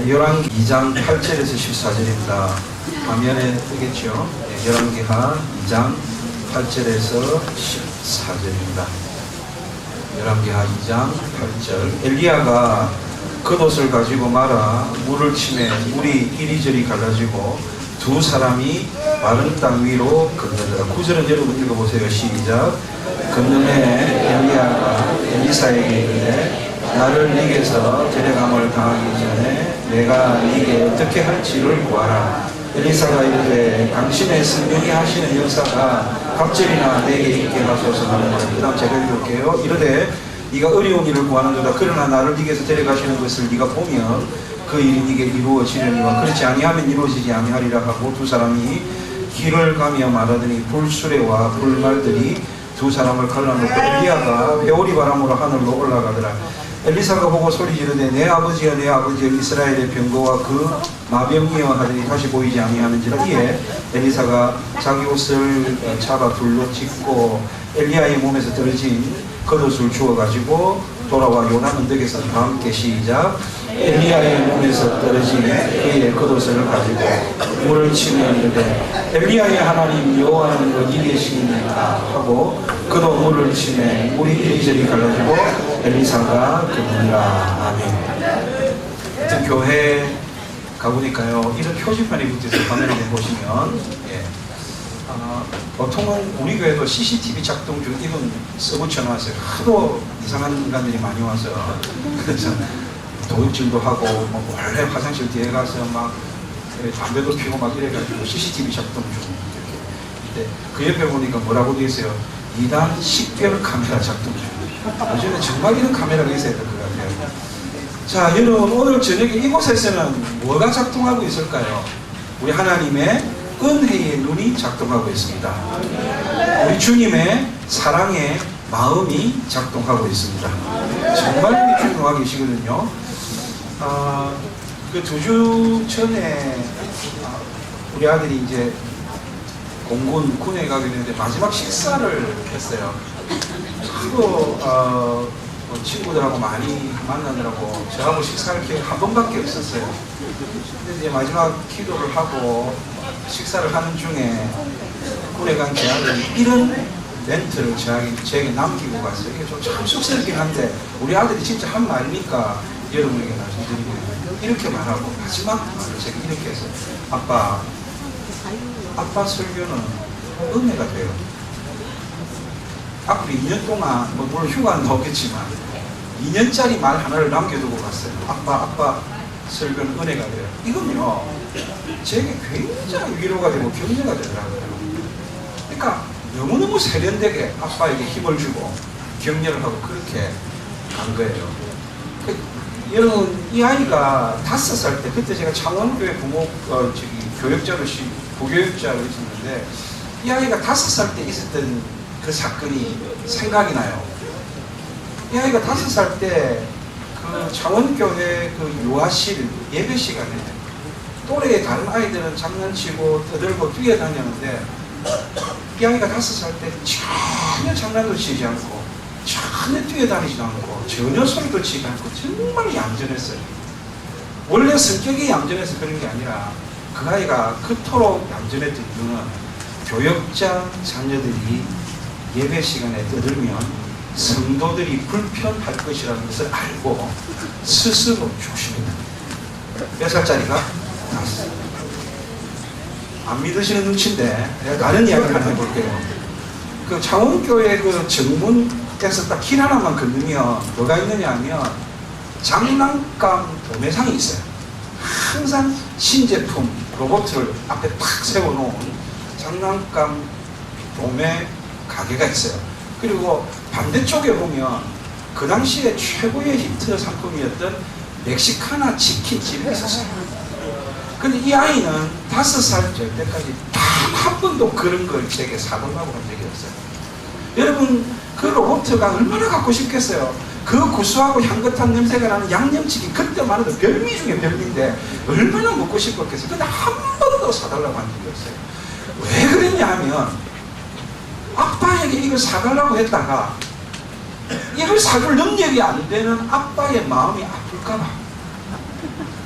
열왕기 2장 8절에서 14절입니다. 화면에 뜨겠죠? 열왕기하 2장 8절에서 14절입니다. 열왕기하 2장 8절. 엘리야가 겉옷을 가지고 말아 물을 치매 물이 이리저리 갈라지고 두 사람이 마른 땅 위로 건너더라. 9절은 여러분 읽어보세요. 시작. 건너매 엘리야가 엘리사에게 이르되 나를 네게서 데려감을 당하기 전에 내가 네게 어떻게 할지를 구하라. 엘리사가 이르되 당신의 성령이 하시는 역사가 갑절이나 내게 있게 하소서 하는 것. 그 다음 제가 읽을게요. 이르되 네가 어려운 일을 구하는도다. 그러나 나를 네게서 데려가시는 것을 네가 보면 그 일이 네게 이루어지려니와 그렇지 아니하면 이루어지지 아니하리라 하고 두 사람이 길을 가며 말하더니 불수레와 불말들이 두 사람을 갈라놓고 엘리야가 회오리 바람으로 하늘로 올라가더라. 엘리사가 보고 소리 지르되 내 아버지여 내 아버지여 이스라엘의 병거와 그 마병이여 하더니 다시 보이지 아니하는지라. 이에 엘리사가 자기 옷을 잡아 둘러 찢고 엘리야의 몸에서 떨어진 겉옷을 주워가지고 돌아와 요단 언덕에서 다 함께 시작. 엘리야의 몸에서 떨어진 그의 겉옷을 가지고 물을 치며 이르되 엘리야의 하나님 여호와는 어디 계시니까 하고 그도 물을 치매 물이 이리저리 갈라지고 엘리사가 그분이라. 아멘. 하여튼 교회 가보니까요 이런 표지판이 붙어서 화면에 보시면 보통은 우리 교회도 CCTV 작동 중 이분 써붙여놨어요. 하도 이상한 인간들이 많이 와서 그래서 도둑질도 하고 뭐 원래 화장실 뒤에 가서 막 담배도 피우고 막 이래가지고 CCTV 작동 중 이렇게. 그 옆에 보니까 뭐라고 되어 있어요. 2단 식별 카메라 작동 중. 요즘에 정말 이런 카메라가 있어야 될 것 같아요. 자, 여러분 오늘 저녁에 이곳에서는 뭐가 작동하고 있을까요? 우리 하나님의 은혜의 눈이 작동하고 있습니다. 우리 주님의 사랑의 마음이 작동하고 있습니다. 정말 우리 주님 와 계시거든요. 그 2주 전에 우리 아들이 이제 군에 가게 되는데 마지막 식사를 했어요. 하도 친구들하고 많이 만나느라고 저하고 식사할 기회가 한 번밖에 없었어요. 근데 이제 마지막 기도를 하고 식사를 하는 중에 군에 간 제 아들이 이런 멘트를 저에게 남기고 갔어요. 이게 좀 참 쑥스럽긴 한데 우리 아들이 진짜 한 말이니까 여러분에게 말씀드리면 이렇게 말하고 마지막 말을 제가 이렇게 해서 아빠 설교는 은혜가 돼요. 앞으로 2년 동안 물론 휴가는 더 없겠지만 2년짜리 말 하나를 남겨두고 갔어요. 아빠 설교는 은혜가 돼요. 이건요 제게 굉장히 위로가 되고 격려가 되더라고요. 그러니까 너무너무 세련되게 아빠에게 힘을 주고 격려를 하고 그렇게 간 거예요. 여러분 이 아이가 5살 때 그때 제가 창원교회 교육자로 있었는데 이 아이가 5살 때 있었던 그 사건이 생각이 나요. 이 아이가 5살 때 그 창원교회 그 유아실 예배 시간에 또래의 다른 아이들은 장난치고 떠들고 뛰어다녔는데 이 아이가 5살 때 전혀 장난도 치지 않고 전혀 뛰어다니지도 않고 전혀 소리도 치지 않고 정말 얌전했어요. 원래 성격이 얌전해서 그런 게 아니라 그 아이가 그토록 얌전했던 이유는 교역자 자녀들이 예배 시간에 떠들면 성도들이 불편할 것이라는 것을 알고 스스로 조심했다. 몇 살짜리가? 5살. 안 믿으시는 눈치인데 다른 이야기를 하나 해볼게요. 그 창원교회 그 정문에서 딱 길 하나만 건너면 뭐가 있느냐 하면 장난감 도매상이 있어요. 항상 신제품 로봇을 앞에 탁 세워놓은 장난감 도매 가게가 있어요. 그리고 반대쪽에 보면 그 당시에 최고의 히트 상품이었던 멕시카나 치킨집이 있었어요. 근데 이 아이는 5살 될 때까지 단 한 번도 그런 걸 제게 사달라고 한 적이 없어요. 여러분 그 로봇가 얼마나 갖고 싶겠어요. 그 구수하고 향긋한 냄새가 나는 양념치킨 그때만 해도 별미 중에 별미인데 얼마나 먹고 싶었겠어요. 근데 한 번도 사달라고 한 적이 없어요. 왜 그랬냐 하면 아빠에게 이걸 사달라고 했다가 이걸 사줄 능력이 안 되는 아빠의 마음이 아플까봐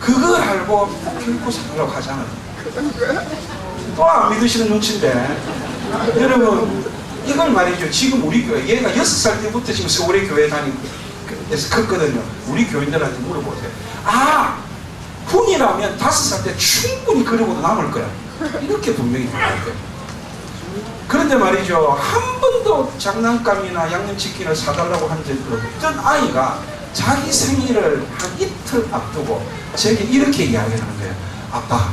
그걸 알고 결코 사달라고 하잖아요. 또 안 믿으시는 눈치인데, 여러분 이걸 말이죠. 지금 우리 교회, 얘가 6살 때부터 지금 서울에 교회 다니면서 컸거든요. 우리 교인들한테 물어보세요. 아, 훈이라면 5살 때 충분히 그러고도 남을 거야. 이렇게 분명히 말할 거예요. 그런데 말이죠, 한 번도 장난감이나 양념치킨을 사달라고 한 적이 없던 아이가 자기 생일을 한 이틀 앞두고 제게 이렇게 이야기하는 거예요. 아빠,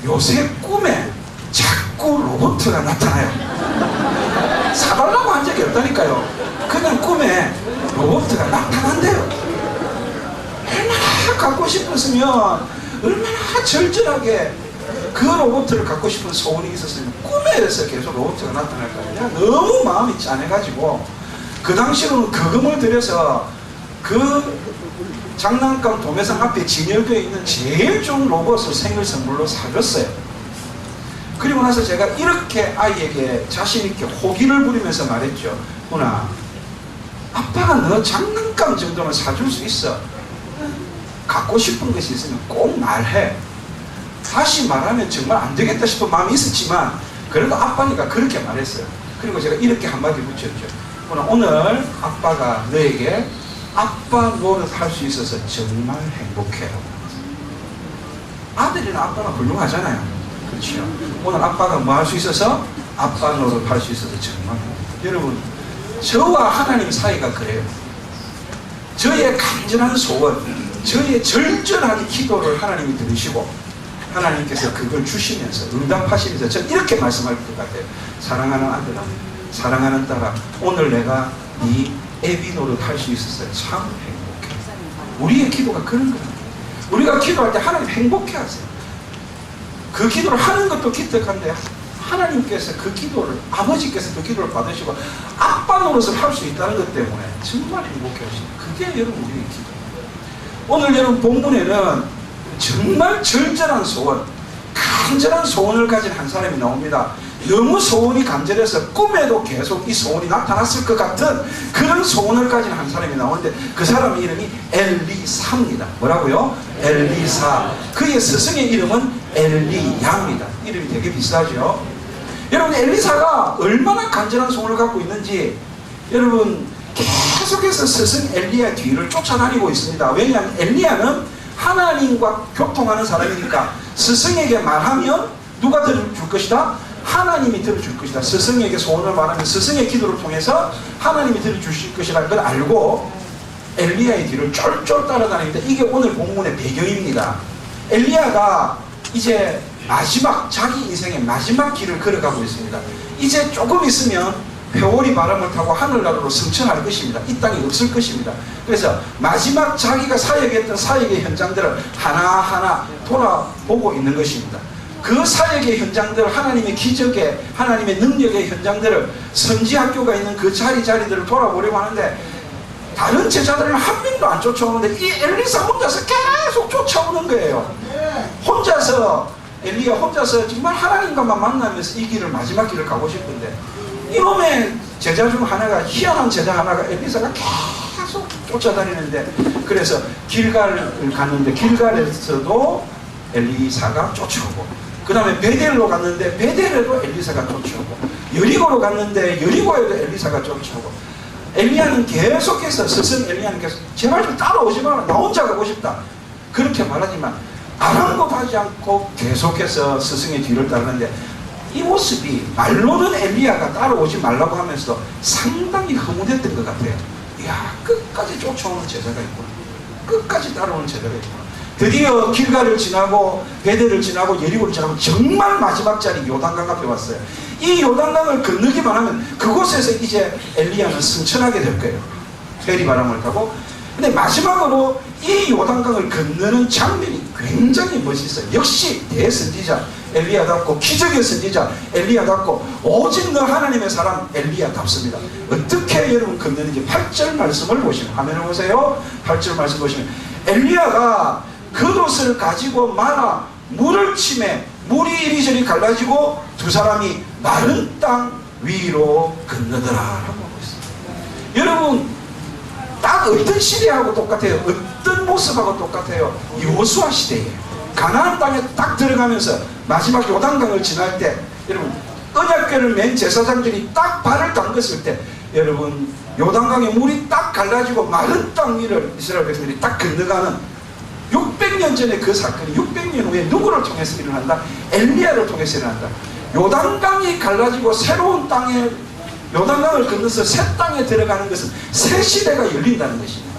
요새 꿈에 자꾸 로봇가 나타나요. 사달라고 한 적이 없다니까요. 그냥 꿈에 로봇가 나타난대요. 얼마나 갖고 싶었으면, 얼마나 절절하게 그 로봇을 갖고 싶은 소원이 있었으면 꿈에서 계속 로봇가 나타날 거예요. 너무 마음이 짠해가지고 그 당시로는 거금을 들여서 그 장난감 도매상 앞에 진열되어 있는 제일 좋은 로봇을 생일 선물로 사줬어요. 그리고 나서 제가 이렇게 아이에게 자신있게 호기를 부리면서 말했죠. 훈아, 아빠가 너 장난감 정도는 사줄 수 있어. 갖고 싶은 것이 있으면 꼭 말해. 다시 말하면 정말 안 되겠다 싶은 마음이 있었지만 그래도 아빠니까 그렇게 말했어요. 그리고 제가 이렇게 한마디 붙였죠. 훈아, 오늘 아빠가 너에게 아빠 노릇 할 수 있어서 정말 행복해요. 아들이나 아빠가 훌륭하잖아요. 그렇죠? 오늘 아빠가 뭐 할 수 있어서 아빠 노릇 할 수 있어서 정말 행복해요. 여러분, 저와 하나님 사이가 그래요. 저의 간절한 소원, 저의 절절한 기도를 하나님이 들으시고 하나님께서 그걸 주시면서 응답하시면서 전 이렇게 말씀할 것 같아요. 사랑하는 아들아, 사랑하는 딸아, 오늘 내가 네 애비 노릇 할 수 있어서 참 행복해. 우리의 기도가 그런 거예요. 우리가 기도할 때 하나님 행복해 하세요. 그 기도를 하는 것도 기특한데 하나님께서 그 기도를, 아버지께서 그 기도를 받으시고 아빠 노릇을 할 수 있다는 것 때문에 정말 행복해 하시죠. 그게 여러분 우리의 기도. 오늘 여러분 본문에는 정말 절절한 소원, 간절한 소원을 가진 한 사람이 나옵니다. 너무 소원이 간절해서 꿈에도 계속 이 소원이 나타났을 것 같은 그런 소원을 가진 한 사람이 나오는데 그 사람의 이름이 엘리사입니다. 뭐라고요? 엘리사. 그의 스승의 이름은 엘리야입니다. 이름이 되게 비싸죠. 여러분, 엘리사가 얼마나 간절한 소원을 갖고 있는지 여러분 계속해서 스승 엘리야 뒤를 쫓아다니고 있습니다. 왜냐하면 엘리야는 하나님과 교통하는 사람이니까 스승에게 말하면 누가 들어줄 것이다? 하나님이 들어줄 것이다. 스승에게 소원을 말하면 스승의 기도를 통해서 하나님이 들어주실 것이라는 걸 알고 엘리야의 뒤를 쫄쫄 따라다닙니다. 이게 오늘 본문의 배경입니다. 엘리야가 이제 마지막, 자기 인생의 마지막 길을 걸어가고 있습니다. 이제 조금 있으면 회오리 바람을 타고 하늘나라로 승천할 것입니다. 이 땅이 없을 것입니다. 그래서 마지막 자기가 사역했던 사역의 현장들을 하나하나 돌아보고 있는 것입니다. 그 사역의 현장들, 하나님의 기적의, 하나님의 능력의 현장들을, 선지학교가 있는 그 자리들을 돌아보려고 하는데 다른 제자들은 한 명도 안 쫓아오는데 이 엘리사 혼자서 계속 쫓아오는 거예요. 혼자서, 엘리야 혼자서 정말 하나님과만 만나면서 이 길을, 마지막 길을 가고 싶은데 이놈의 제자 중 하나가, 희한한 제자 하나가 엘리사가 계속 쫓아다니는데, 그래서 길갈을 갔는데 길갈에서도 엘리사가 쫓아오고, 그 다음에 베델로 갔는데 베델에도 엘리사가 쫓아오고, 여리고로 갔는데 여리고에도 엘리사가 쫓아오고, 엘리야는 계속해서, 스승 엘리야는 계속 제발 좀 따라오지 마라, 나 혼자 가고 싶다 그렇게 말하지만 아랑곳하지 않고 계속해서 스승의 뒤를 따르는데 이 모습이 말로는 엘리야가 따라오지 말라고 하면서도 상당히 허무했던 것 같아요. 이야, 끝까지 쫓아오는 제자가 있구나, 끝까지 따라오는 제자가 있구나. 드디어 길갈을 지나고 베델을 지나고 여리고를 지나고 정말 마지막 자리 요단강 앞에 왔어요. 이 요단강을 건너기만 하면 그곳에서 이제 엘리야는 승천하게 될 거예요. 회리 바람을 타고. 근데 마지막으로 이 요단강을 건너는 장면이 굉장히 멋있어요. 역시 대선지자 엘리야답고, 기적의 선지자 엘리야답고, 오직 너 하나님의 사람 엘리야답습니다. 어떻게 여러분 건너는지 8절 말씀을 보시면, 화면을 보세요. 8절 말씀 보시면 엘리야가 겉옷을 가지고 말아 물을 치매 물이 이리저리 갈라지고 두 사람이 마른 땅 위로 건너더라 라고 하고 있습니다. 여러분, 딱 다 어떤 시대하고 똑같아요. 어떤 모습하고 똑같아요. 여호수아 시대에 가나안 땅에 딱 들어가면서 마지막 요단강을 지날 때, 여러분 언약궤를 맨 제사장들이 딱 발을 담갔을 때, 여러분 요단강에 물이 딱 갈라지고 마른 땅 위를 이스라엘 백성들이 딱 건너가는 600년 전에 그 사건이 600년 후에 누구를 통해서 일어난다? 엘리야를 통해서 일어난다. 요단강이 갈라지고 새로운 땅에, 요단강을 건너서 새 땅에 들어가는 것은 새 시대가 열린다는 것입니다.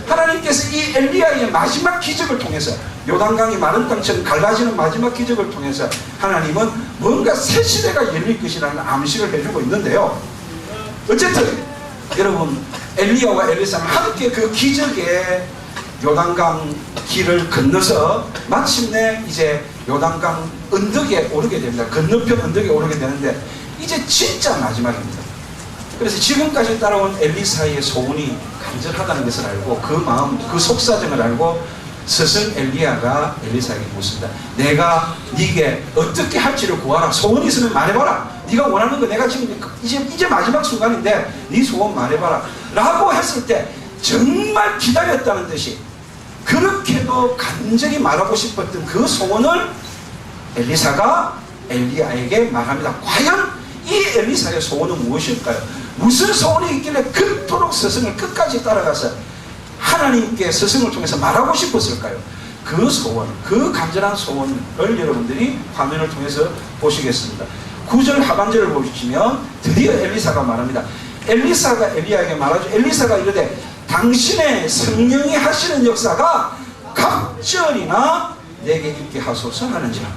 하나님께서 이 엘리야의 마지막 기적을 통해서, 요단강이 마른 땅처럼 갈라지는 마지막 기적을 통해서 하나님은 뭔가 새 시대가 열릴 것이라는 암시를 해주고 있는데요. 어쨌든 여러분 엘리야와 엘리사는 함께 그 기적의 요단강 길을 건너서 마침내 이제 요단강 언덕에 오르게 됩니다. 건너편 언덕에 오르게 되는데 이제 진짜 마지막입니다. 그래서 지금까지 따라온 엘리사의 소원이 간절하다는 것을 알고, 그 마음, 그 속사정을 알고 스승 엘리야가 엘리사에게 묻습니다. 내가 네게 어떻게 할지를 구하라. 소원이 있으면 말해봐라. 네가 원하는 거 내가 지금 이제 마지막 순간인데 네 소원 말해봐라 라고 했을 때 정말 기다렸다는 듯이 그렇게도 간절히 말하고 싶었던 그 소원을 엘리사가 엘리야에게 말합니다. 과연 이 엘리사의 소원은 무엇일까요? 무슨 소원이 있길래 그토록 스승을 끝까지 따라가서 하나님께 스승을 통해서 말하고 싶었을까요? 그 소원, 그 간절한 소원을 여러분들이 화면을 통해서 보시겠습니다. 9절 하반절을 보시면 드디어 엘리사가 말합니다. 엘리사가 엘리야에게 말하죠. 엘리사가 이르되 당신의 성령이 하시는 역사가 갑절이나 내게 있게 하소서 하는지라.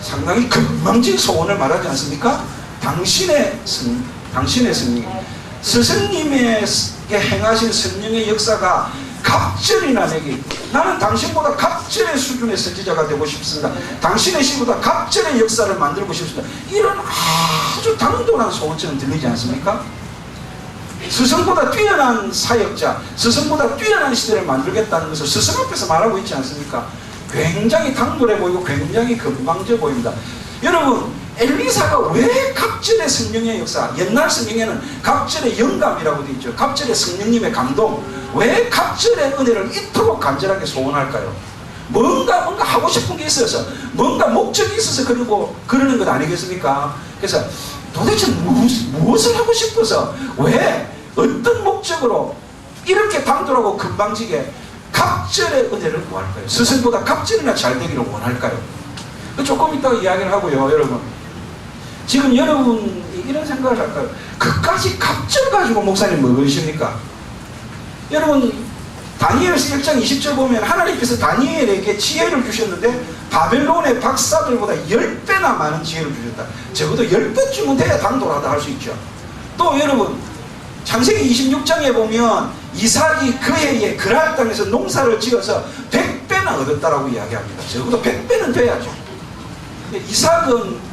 상당히 건방진 소원을 말하지 않습니까? 당신의 성령, 스승님에게 행하신 성령의 역사가 갑절이나 내게 있고, 나는 당신보다 갑절의 수준의 선지자가 되고 싶습니다. 당신의 시보다 갑절의 역사를 만들고 싶습니다. 이런 아주 당돌한 소원처럼 들리지 않습니까? 스승보다 뛰어난 사역자, 스승보다 뛰어난 시대를 만들겠다는 것을 스승 앞에서 말하고 있지 않습니까? 굉장히 당돌해 보이고 굉장히 건방져 보입니다. 여러분, 엘리사가 왜 갑절의 성령의 역사, 옛날 성경에는 갑절의 영감이라고 되어 있죠. 갑절의 성령님의 감동, 왜 갑절의 은혜를 이토록 간절하게 소원할까요? 뭔가 하고 싶은 게 있어서, 뭔가 목적이 있어서 그러는 것 아니겠습니까? 그래서 도대체 무엇을 하고 싶어서, 왜 어떤 목적으로 이렇게 당돌하고 건방지게 갑절의 은혜를 구할까요? 스승보다 갑절이나 잘 되기를 원할까요? 조금 이따가 이야기를 하고요. 여러분, 지금 여러분이 이런 생각을 할까요? 그까지 갑절 가지고 목사님 뭐 그러십니까? 여러분, 다니엘서 1장 20절 보면 하나님께서 다니엘에게 지혜를 주셨는데 바벨론의 박사들보다 10배나 많은 지혜를 주셨다. 적어도 10배쯤은 돼야 당돌하다 할 수 있죠. 또 여러분, 창세기 26장에 보면 이삭이 그 해에 그랄 땅에서 농사를 지어서 100배나 얻었다라고 이야기합니다. 적어도 100배는 돼야죠. 이삭은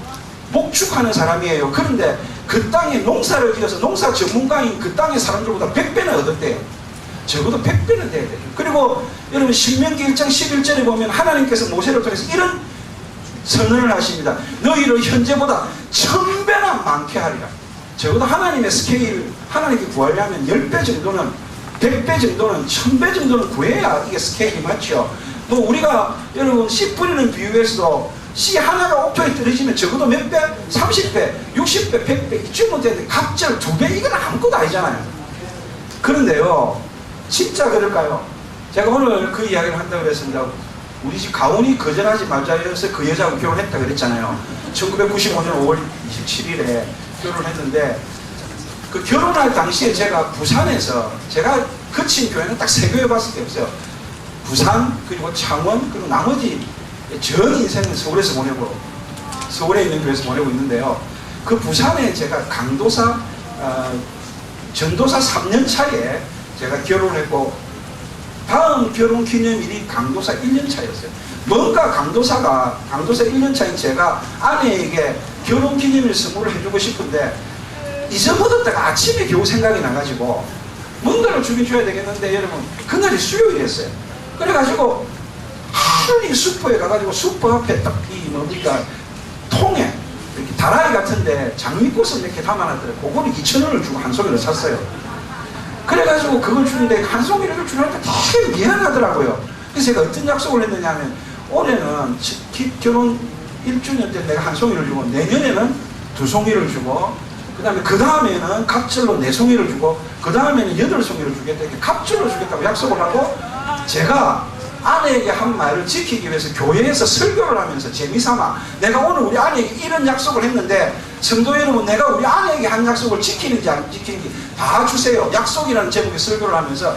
목축하는 사람이에요. 그런데 그 땅에 농사를 지어서 농사 전문가인 그 땅의 사람들보다 100배나 얻었대요. 적어도 100배는 돼야 돼요. 그리고 여러분, 신명기 1장 11절에 보면 하나님께서 모세를 통해서 이런 선언을 하십니다. 너희를 현재보다 1000배나 많게 하리라. 적어도 하나님의 스케일, 하나님께 구하려면 10배 정도는, 100배 정도는, 1000배 정도는 구해야 이게 스케일이 맞죠. 뭐 우리가 여러분 씨 뿌리는 비유에서도 씨 하나가 옥토에 떨어지면 적어도 몇 배? 30배, 60배, 100배 이쯤은 되는데 갑절 2배, 이건 아무것도 아니잖아요. 그런데요, 진짜 그럴까요? 제가 오늘 그 이야기를 한다고 그랬습니다. 우리 집 가훈이 거절하지 말자 해서 그 여자하고 결혼했다 그랬잖아요. 1995년 5월 27일에 결혼했는데, 그 결혼할 당시에 제가 부산에서, 제가 거친 교회는 딱 3교회 밖에 없어요. 부산, 그리고 창원, 그리고 나머지 전 인생은 서울에서 보내고, 서울에 있는 교회에서 보내고 있는데요. 그 부산에 제가 강도사, 전도사 3년 차에 제가 결혼했고, 다음 결혼 기념일이 강도사 1년 차였어요. 뭔가 강도사 1년 차인 제가 아내에게 결혼 기념일 선물을 해주고 싶은데 잊어버렸다가 아침에 겨우 생각이 나가지고 뭔가를 주긴 줘야 되겠는데, 여러분, 그날이 수요일이었어요. 그래가지고 하루 슈퍼에 가가지고 슈퍼 앞에 딱 뭡니까, 통에 이렇게 다라이 같은데 장미꽃을 이렇게 담아놨더래. 그거를 2,000원을 주고 한 송이를 샀어요. 그래가지고 그걸 주는데 한 송이를 주니까 되게 미안하더라고요. 그래서 제가 어떤 약속을 했느냐 하면 올해는 결혼 1주년 때 내가 한 송이를 주고 내년에는 2송이를 주고 그 다음에는 갑절로 4송이를 주고 그 다음에는 8송이를 주겠다 이렇게 갑절로 주겠다고 약속을 하고 제가 아내에게 한 말을 지키기 위해서 교회에서 설교를 하면서 재미삼아 내가 오늘 우리 아내에게 이런 약속을 했는데 성도 여러분 내가 우리 아내에게 한 약속을 지키는지 안 지키는지 다 주세요. 약속이라는 제목의 설교를 하면서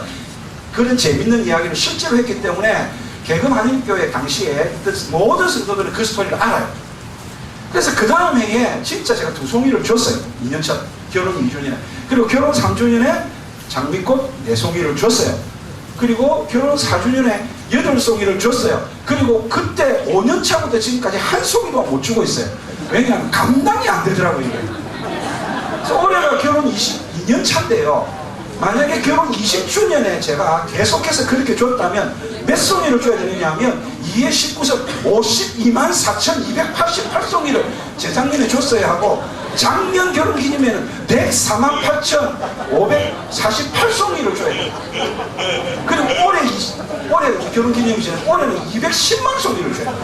그런 재밌는 이야기를 실제로 했기 때문에 개금 한인교회 당시에 모든 성도들은 그 스토리를 알아요. 그래서 그 다음 해에 진짜 제가 2송이를 줬어요. 2년차 결혼 2주년에. 그리고 결혼 3주년에 장미꽃 4송이를 줬어요. 그리고 결혼 4주년에 8송이를 줬어요. 그리고 그때 5년차부터 지금까지 한 송이도 못 주고 있어요. 왜냐하면 감당이 안 되더라고요. 이게. 그래서 올해가 결혼 22년 차인데요. 만약에 결혼 20주년에 제가 계속해서 그렇게 줬다면 몇 송이를 줘야 되느냐 하면 2의 19석 524,288송이를 재작년에 줬어야 하고 작년 결혼 기념에는 148,548송이를 줘야 돼요. 그리고 올해 결혼 기념이잖아요. 올해는 210만 송이를 줘야 돼요.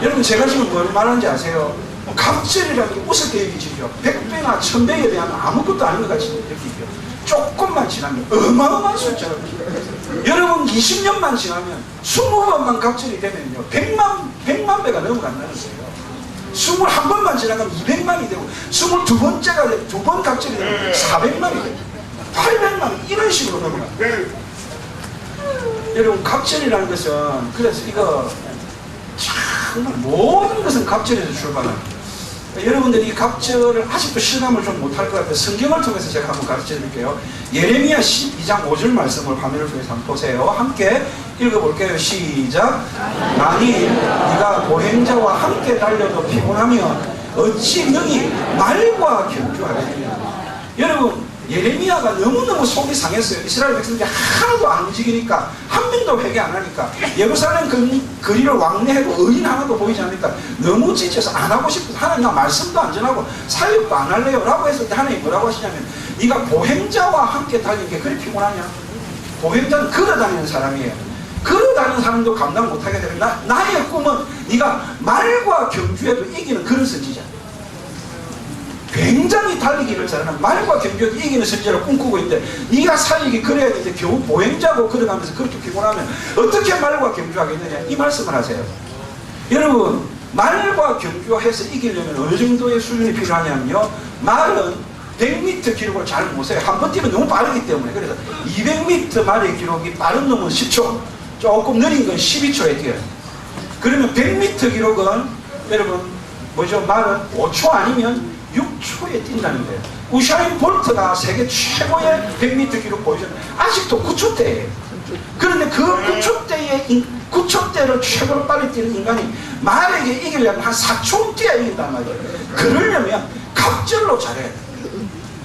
여러분 제가 지금 뭘 말하는지 아세요? 갑절이라는 게 우습게 여기지죠. 100배나 1000배에 비하면 아무것도 아닌 것 같이 느끼죠. 조금만 지나면 어마어마한 숫자가 여러분 20년만 지나면 20번만 갑절이 되면요 100만 배가 넘어간다는 거예요. 21번만 지나가면 200만이 되고 22번째가 되고 2번 갑절이 되면 400만이 되고 800만 이런 식으로 넘어가요. 여러분 갑절이라는 것은 그래서 이거 정말 모든 것은 갑절에서 출발합니다. 여러분들이 이 갑절을 아직도 실감을 좀 못할 것 같아요. 성경을 통해서 제가 한번 가르쳐 드릴게요. 예레미야 12장 5절 말씀을 화면을 통해서 한번 보세요. 함께 읽어볼게요. 시작. 만일 네가 보행자와 함께 달려도 피곤하면 어찌 능히 말과 견주하겠느냐. 여러분 예레미야가 너무너무 속이 상했어요. 이스라엘 백성들이 하나도 안 움직이니까 한 명도 회개 안 하니까 예루살렘 거리를 왕래해도 의인 하나도 보이지 않으니까 너무 지쳐서 안 하고 싶어서 하나님 나 말씀도 안 전하고 사역도 안 할래요 라고 했을 때 하나님 뭐라고 하시냐면 네가 보행자와 함께 다니는 게 그리 피곤하냐. 보행자는 걸어다니는 사람이에요. 걸어다니는 사람도 감당 못하게 되면 나의 꿈은 네가 말과 경주에도 이기는 그런 선지자, 굉장히 달리기를 잘하는 말과 경주에도 이기는 선지자를 꿈꾸고 있는데 네가 사역이 그래야 되는데 겨우 보행자고 걸어가면서 그렇게 피곤하면 어떻게 말과 경주하겠느냐 이 말씀을 하세요. 여러분 말과 경주해서 이기려면 어느 정도의 수준이 필요하냐면요 말은 100m 기록을 잘 못 세요. 한 번 뛰면 너무 빠르기 때문에. 그래서 200m 말의 기록이 빠른 놈은 10초, 조금 느린 건 12초에 뛰어요. 그러면 100m 기록은 여러분 뭐죠? 말은 5초 아니면 6초에 뛴다는 거예요. 우샤인 볼트가 세계 최고의 100m 기록 보여주는 아직도 9초대예요. 그런데 그 9초대를 최고로 빨리 뛰는 인간이 말에게 이기려면 한 4초 뛰어야 이긴단 말이에요. 그러려면 갑절로 잘해야 돼요.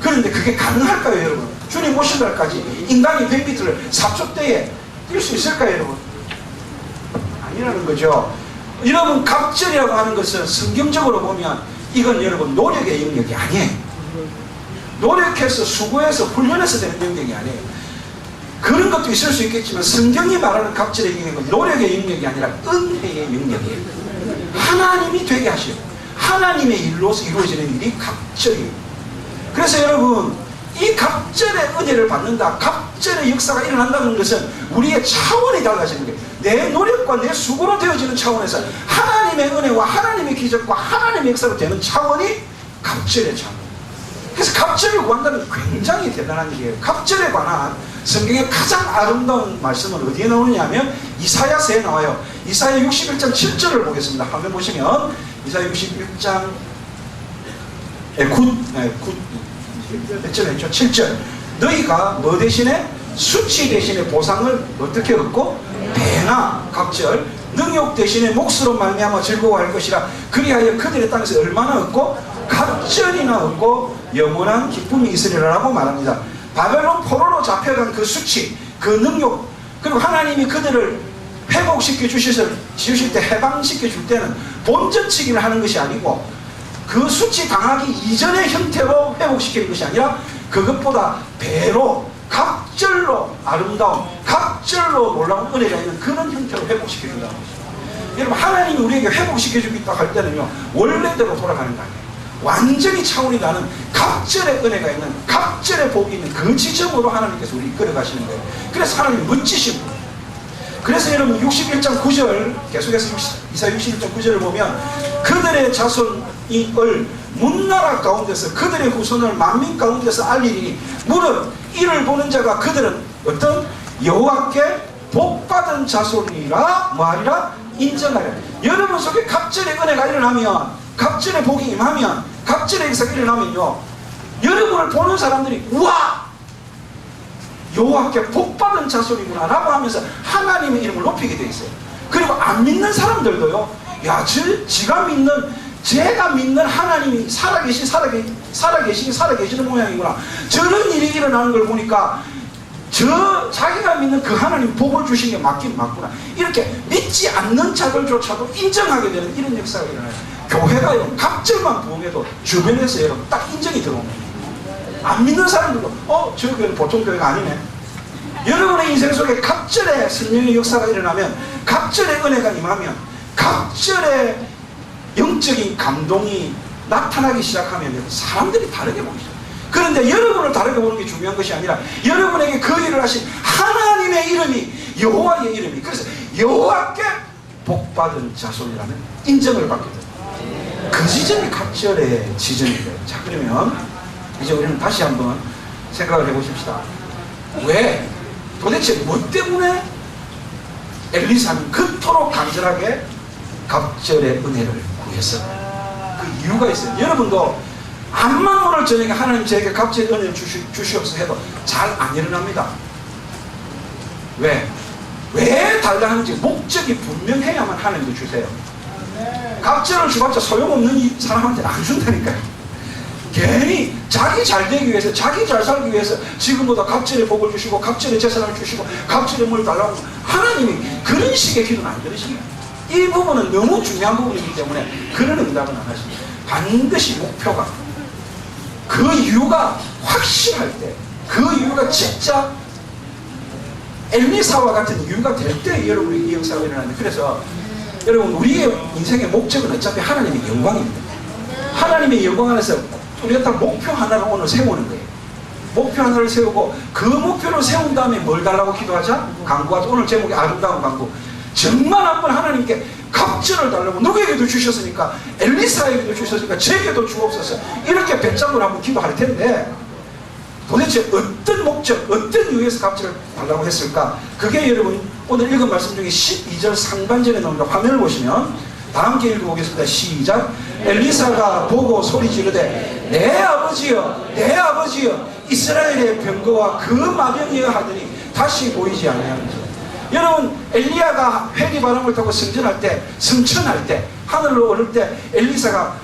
그런데 그게 가능할까요 여러분? 주님 오실 날까지 인간이 100m를 4초대에 뛸 수 있을까요 여러분? 아니라는 거죠. 여러분 갑절이라고 하는 것은 성경적으로 보면 이건 여러분 노력의 영역이 아니에요. 노력해서 수고해서 훈련해서 되는 영역이 아니에요. 그런 것도 있을 수 있겠지만 성경이 말하는 갑절의 영역은 노력의 영역이 아니라 은혜의 영역이에요. 하나님이 되게 하시고 하나님의 일로서 이루어지는 일이 갑절이에요. 그래서 여러분 이 갑절의 은혜를 받는다, 갑절의 역사가 일어난다는 것은 우리의 차원이 달라지는 거예요. 내 노력과 내 수고로 되어지는 차원에서 하나님의 은혜와 하나님의 기적과 하나님의 역사로 되는 차원이 갑절의 차원. 그래서 갑절을 구한다는 건 굉장히 대단한 일이에요. 갑절에 관한 성경의 가장 아름다운 말씀은 어디에 나오느냐 하면 이사야서에 나와요. 이사야 61장 7절을 보겠습니다. 화면 보시면 이사야 61장 7절 너희가 뭐 대신에 수치 대신에 보상을 어떻게 얻고 배나 갑절 능욕 대신에 몫으로 말미암아 즐거워할 것이라. 그리하여 그들의 땅에서 얼마나 얻고 갑절이나 얻고 영원한 기쁨이 있으리라고 말합니다. 바벨론 포로로 잡혀간 그 수치, 그 능욕, 그리고 하나님이 그들을 회복시켜 주실 때 해방시켜 줄 때는 본전치기를 하는 것이 아니고 그 수치 당하기 이전의 형태로 회복시키는 것이 아니라 그것보다 배로 갑절로 아름다운, 갑절로 놀라운 은혜가 있는 그런 형태로 회복시켜준다는 것이죠. 여러분, 하나님이 우리에게 회복시켜주겠다 할 때는요, 원래대로 돌아가는 거 아니에요. 완전히 차원이 다른 갑절의 은혜가 있는, 갑절의 복이 있는 그 지점으로 하나님께서 우리 이끌어 가시는 거예요. 그래서 하나님 멋지신 분. 그래서 여러분 61장 9절 계속해서 이사야 61장 9절을 보면 그들의 자손을 문나라 가운데서 그들의 후손을 만민 가운데서 알리니 무릇 이를 보는 자가 그들은 어떤 여호와께 복받은 자손이라 뭐하리라 인정하리라. 여러분 속에 갑절의 은혜가 일어나면, 갑절의 복이 임하면, 갑절의 역사가 일어나면요, 여러분을 보는 사람들이 우와! 여호와께 복받은 자손이구나 라고 하면서 하나님의 이름을 높이게 돼 있어요. 그리고 안 믿는 사람들도요, 야, 지가 믿는, 제가 믿는 하나님이 살아계시는 모양이구나, 저런 일이 일어나는 걸 보니까 자기가 믿는 그 하나님 복을 주신 게 맞긴 맞구나, 이렇게 믿지 않는 자들조차도 인정하게 되는 이런 역사가 일어나요. 교회가 여러분 갑절만 부흥해도 주변에서 여러분 딱 인정이 들어옵니다. 안 믿는 사람들도 저 교회는 보통 교회가 아니네. 여러분의 인생 속에 갑절의 성령의 역사가 일어나면, 갑절의 은혜가 임하면, 갑절의 영적인 감동이 나타나기 시작하면 사람들이 다르게 보이죠. 그런데 여러분을 다르게 보는 게 중요한 것이 아니라 여러분에게 그 일을 하신 하나님의 이름이, 여호와의 이름이, 그래서 여호와께 복받은 자손이라는 인정을 받게 됩니다. 그 지점이 갑절의 지점이에요. 자, 그러면 이제 우리는 다시 한번 생각을 해보십시다. 왜? 도대체 뭐 때문에 엘리사는 그토록 간절하게 갑절의 은혜를 구했을까? 그 이유가 있어요. 여러분도 암만 오늘 저녁에 하나님 저에게 갑절의 은혜를 주시옵소서 해도 잘 안 일어납니다. 왜? 왜 달라 하는지 목적이 분명해야만 하나님도 주세요. 갑절을 주봤자 소용없는 사람한테 안 준다니까요. 괜히 자기 잘 되기 위해서, 자기 잘 살기 위해서 지금보다 갑절의 복을 주시고 갑절의 재산을 주시고 갑절의 뭘 달라고, 하나님이 그런 식의 기도는 안 들으십니다. 이 부분은 너무 중요한 부분이기 때문에 그런 응답은 안 하십니다. 반드시 목표가, 그 이유가 확실할 때, 그 이유가 진짜 엘리사와 같은 이유가 될 때 여러분이 이 역사가 일어나는데, 그래서 여러분 우리의 인생의 목적은 어차피 하나님의 영광입니다. 하나님의 영광 안에서 우리가 딱 목표 하나를 오늘 세우는 거예요. 목표 하나를 세우고 그 목표를 세운 다음에 뭘 달라고 기도하자? 간구하자. 오늘 제목이 아름다운 간구. 정말 한번 하나님께 갑절을 달라고, 누구에게도 주셨으니까, 엘리사에게도 주셨으니까 제게도 주옵소서, 이렇게 배짱으로 한번 기도할 텐데, 도대체 어떤 목적, 어떤 이유에서 갑절을 달라고 했을까? 그게 여러분 오늘 읽은 말씀 중에 12절 상반절에 나옵니다. 화면을 보시면 다 함께 읽어보겠습니다. 시작. 엘리사가 보고 소리 지르되 내 아버지여, 내 아버지여, 이스라엘의 병거와 그 마병이여 하더니 다시 보이지 아니하면서. 여러분, 엘리야가 회리 바람을 타고 승천할 때 하늘로 오를 때 엘리사가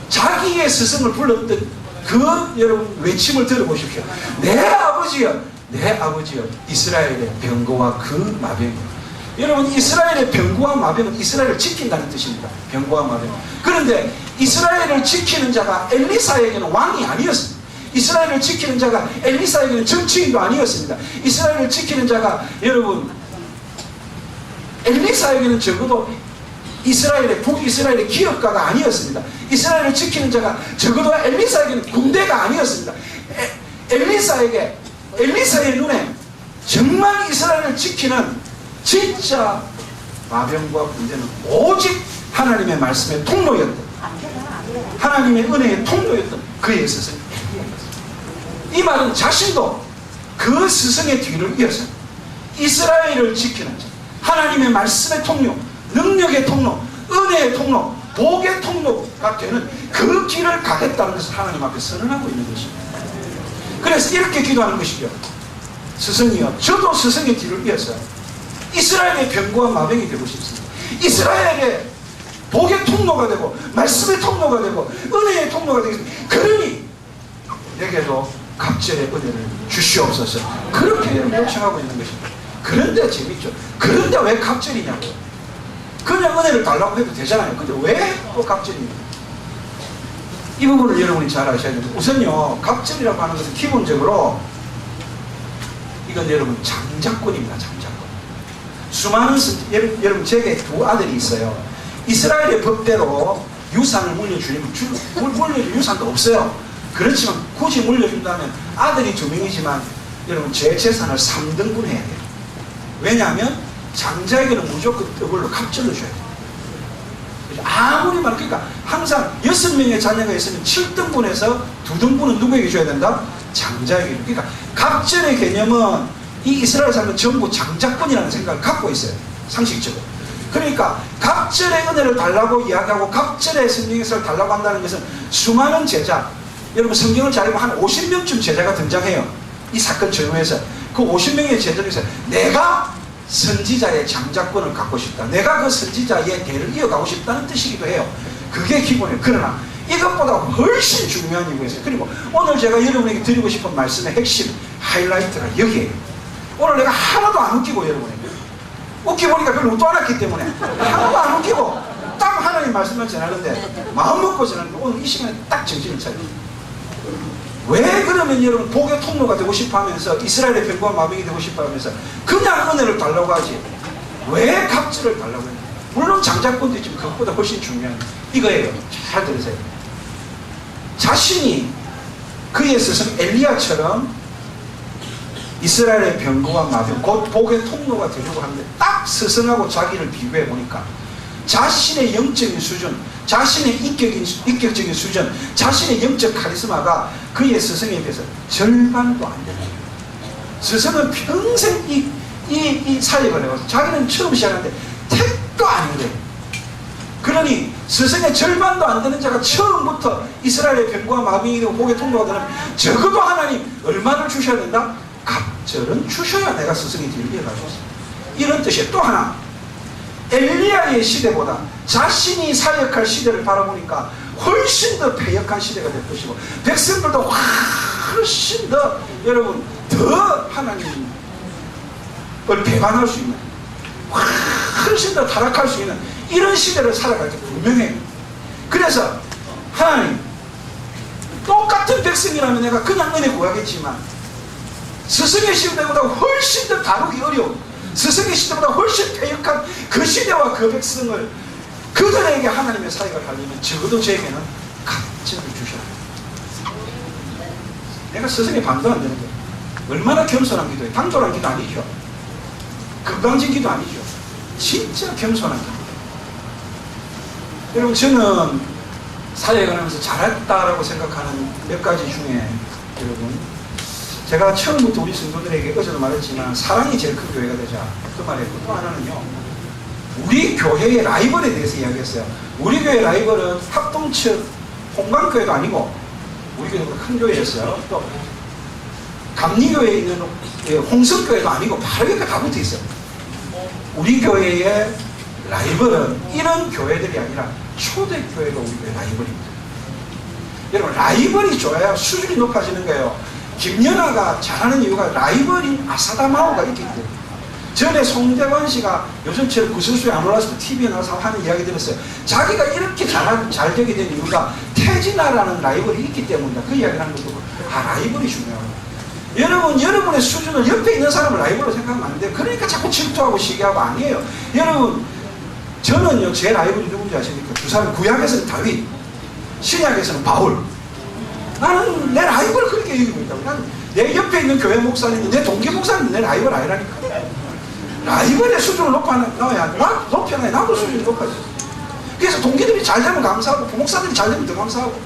자기의 스승을 불렀던 그 여러분 외침을 들어보십시오. 내 아버지여, 내 아버지여, 이스라엘의 병거와 그 마병이여. 여러분, 이스라엘의 병거와 마병은 이스라엘을 지킨다는 뜻입니다. 병거와 마병. 그런데 이스라엘을 지키는 자가 엘리사에게는 왕이 아니었습니다. 이스라엘을 지키는 자가 엘리사에게는 정치인도 아니었습니다. 이스라엘을 지키는 자가 여러분 엘리사에게는 적어도 북이스라엘의 기업가가 아니었습니다. 이스라엘을 지키는 자가 적어도 엘리사에게는 군대가 아니었습니다. 엘리사의 눈에 정말 이스라엘을 지키는 진짜 마병과 군대는 오직 하나님의 말씀의 통로였던, 하나님의 은혜의 통로였던 그의 스승. 이 말은 자신도 그 스승의 뒤를 이어서 이스라엘을 지키는 자, 하나님의 말씀의 통로, 능력의 통로, 은혜의 통로, 복의 통로가 되는 그 길을 가겠다는 것을 하나님 앞에 선언하고 있는 것입니다. 그래서 이렇게 기도하는 것이죠. 스승이여, 저도 스승의 뒤를 이어서 이스라엘의 병거와 마병이 되고 싶습니다. 이스라엘의 복의 통로가 되고 말씀의 통로가 되고 은혜의 통로가 되겠습니다. 그러니 내게도 갑절의 은혜를 주시옵소서. 그렇게 요청하고 있는 것입니다. 그런데 재밌죠. 그런데 왜 갑절이냐고요. 그냥 은혜를 달라고 해도 되잖아요. 근데 왜 또 갑절입니까? 이 부분을 여러분이 잘 아셔야 됩니다. 우선요, 갑절이라고 하는 것은 기본적으로 이건 여러분 장자권입니다. 장자권. 수많은 여러분 제게 두 아들이 있어요. 이스라엘의 법대로 유산을 물려주려면 물려줄 유산도 없어요. 그렇지만 굳이 물려준다면 아들이 2명이지만 여러분 제 재산을 3등분 해야 돼요. 왜냐하면 장자에게는 무조건 그걸로 갑절로 줘야 돼요. 아무리 말 그러니까 항상 6명의 자녀가 있으면 7등분에서 2등분은 누구에게 줘야 된다? 장자에게. 그러니까 갑절의 개념은 이 이스라엘 사람은 전부 장자권이라는 생각을 갖고 있어요. 상식적으로. 그러니까 갑절의 은혜를 달라고 이야기하고 갑절의 성경에서 달라고 한다는 것은 수많은 제자, 여러분 성경을 잘 보면 한 50명쯤 제자가 등장해요. 이 사건 전후에서 그 50명의 제자 중에서 내가 선지자의 장자권을 갖고 싶다, 내가 그 선지자의 대를 이어가고 싶다는 뜻이기도 해요. 그게 기본이에요. 그러나 이것보다 훨씬 중요한 이유가 있어요. 그리고 오늘 제가 여러분에게 드리고 싶은 말씀의 핵심 하이라이트가 여기에요. 오늘 내가 하나도 안 웃기고 여러분에게 웃기보니까 별로 웃도 않았기 때문에 하나도 안 웃기고 딱 하나님 말씀만 전하는데 마음 먹고 전하는데 오늘 이 시간에 딱 정신을 차려요. 왜 그러면 여러분 복의 통로가 되고 싶어 하면서 이스라엘의 병과 마병이 되고 싶어 하면서 그냥 은혜를 달라고 하지 왜 갑절을 달라고 해요? 물론 장자권도 있지만 그것보다 훨씬 중요한 이거예요. 잘 들으세요. 자신이 그의 스승 엘리야처럼 이스라엘의 병거와 마병 곧 복의 통로가 되려고 하는데 딱 스승하고 자기를 비교해 보니까 자신의 영적인 수준, 자신의 인격적인 수준, 자신의 영적 카리스마가 그의 스승에 비해서 절반도 안 되는 거예요. 스승은 평생 이 사역을 해와서 자기는 처음 시작하는데 택도 아니거든요. 그러니 스승의 절반도 안 되는 자가 처음부터 이스라엘의 병과 마병이 되고 복의 통로가 되면 적어도 하나님 얼마를 주셔야 된다? 갑절은 주셔야 내가 스승의 뒤를 이어갈 수 있습니다. 이런 뜻이에요. 또 하나, 엘리야의 시대보다 자신이 사역할 시대를 바라보니까 훨씬 더 패역한 시대가 될 것이고 백성들도 훨씬 더 여러분 더 하나님을 배반할 수 있는 훨씬 더 타락할 수 있는 이런 시대를 살아갈 게 분명해요. 그래서 하나님 똑같은 백성이라면 내가 그냥 은혜 구하겠지만 스승의 시대보다 훨씬 더 다루기 어려운 스승의 시대보다 훨씬 패역한 그 시대와 그 백성을 그들에게 하나님의 사역을 하려면 적어도 저에게는 갑절을 주셔야 합니다. 내가 스승의 반도 안 되는 거예요. 얼마나 겸손한 기도예요. 당돌한 기도 아니죠. 금강진 기도 아니죠. 진짜 겸손한 기도. 여러분 저는 사역을 하면서 잘했다라고 생각하는 몇 가지 중에 여러분 제가 처음부터 우리 성도들에게 어제도 말했지만 사랑이 제일 큰 교회가 되자 그 말했고 또 하나는요 우리 교회의 라이벌에 대해서 이야기했어요. 우리 교회 라이벌은 합동측 홍강교회도 아니고 우리 교회보다 큰 교회였어요. 또 감리교회에 있는 홍성교회도 아니고 바로 옆에 다 붙어 있어요. 우리 교회의 라이벌은 이런 교회들이 아니라 초대교회가 우리 교회 라이벌입니다. 여러분 라이벌이 좋아야 수준이 높아지는 거예요. 김연아가 잘하는 이유가 라이벌인 아사다마오가 있기 때문에. 전에 송대관 씨가 요즘처럼 구설수에 안 올라와서 TV에 나와서 하는 이야기 들었어요. 자기가 이렇게 잘 되게 된 이유가 태진아라는 라이벌이 있기 때문이다. 그 이야기를 하는 것도 라이벌이 중요하고 여러분 여러분의 수준을 옆에 있는 사람을 라이벌로 생각하면 안 돼요. 그러니까 자꾸 질투하고 시기하고 아니에요. 여러분 저는요 제 라이벌이 누군지 아십니까? 두 사람 구약에서는 다윗, 신약에서는 바울. 나는 내 라이벌을 그렇게 여기고 있다고. 난 내 옆에 있는 교회 목사님, 내 동기 목사님 내 라이벌 아니라니까. 라이벌의 수준을 높여놔야 나도 수준이 높아져. 그래서 동기들이 잘 되면 감사하고 부목사들이 잘 되면 더 감사하고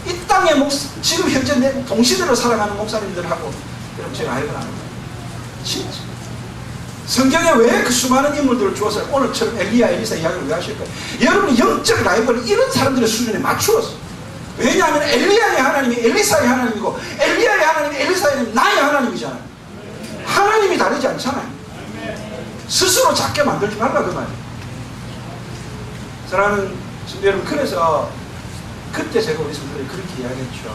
이 땅에 지금 현재 내 동시대로 살아가는 목사님들하고 여러분 제 라이벌 아닙니다. 진짜 성경에 왜 그 수많은 인물들을 주어서 오늘처럼 엘리야, 엘리사 이야기를 왜 하실까요? 여러분이 영적 라이벌을 이런 사람들의 수준에 맞추었어. 왜냐하면 엘리야의 하나님이 엘리사의 하나님이고 엘리야의 하나님이 엘리사의 하나님이 나의 하나님이잖아요. 하나님이 다르지 않잖아요. 스스로 작게 만들지 말라 그 말이에요. 사랑하는 성도 여러분, 그래서 그때 제가 우리 성도들이 그렇게 이야기했죠.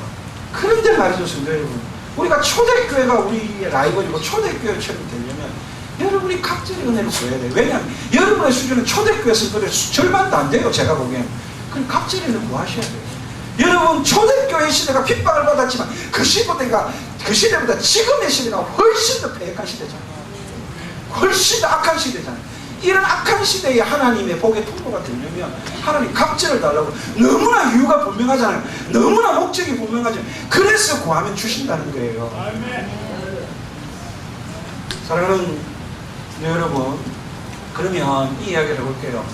그런데 말이죠 성도 여러분, 우리가 초대교회가 우리의 라이벌이고 초대교회처럼 되려면 여러분이 갑절의 은혜를 구해야 돼요. 왜냐하면 여러분의 수준은 초대교회 성도들의 절반도 안 돼요. 제가 보기엔. 그럼 갑절의 은혜를 구하셔야 돼요. 여러분 초대교회 시대가 핍박을 받았지만 그 시대보다 지금의 시대가 훨씬 더 패역한 시대잖아요. 훨씬 더 악한 시대잖아요. 이런 악한 시대에 하나님의 복의 통로가 되려면 하나님 갑절을 달라고 너무나 이유가 분명하잖아요. 너무나 목적이 분명하죠. 그래서 구하면 주신다는 거예요. 사랑하는 여러분, 그러면 이 이야기를 해볼게요.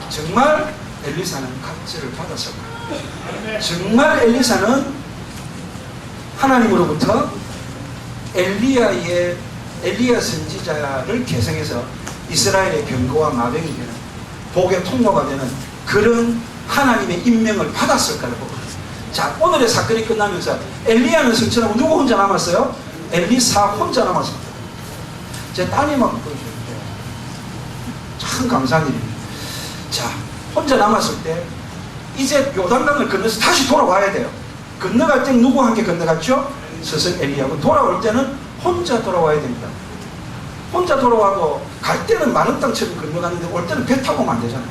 정말 엘리사는 갑절을 받았을까요? 정말 엘리사는 하나님으로부터 엘리야 선지자를 계승해서 이스라엘의 병거와 마병이 되는 복의 통로가 되는 그런 하나님의 임명을 받았을까를 보거든요. 자, 오늘의 사건이 끝나면서 엘리야는 승천하고 누구 혼자 남았어요? 엘리사 혼자 남았습니다. 제 따님하고 보여줘요. 참 감사한 일입니다. 자, 혼자 남았을 때 이제 요단강을 건너서 다시 돌아와야 돼요. 건너갈 때 누구와 함께 건너갔죠? 스승 엘리야고. 돌아올 때는 혼자 돌아와야 됩니다. 혼자 돌아와도 갈 때는 마른 땅처럼 건너갔는데 올 때는 배 타고 오면 안 되잖아요.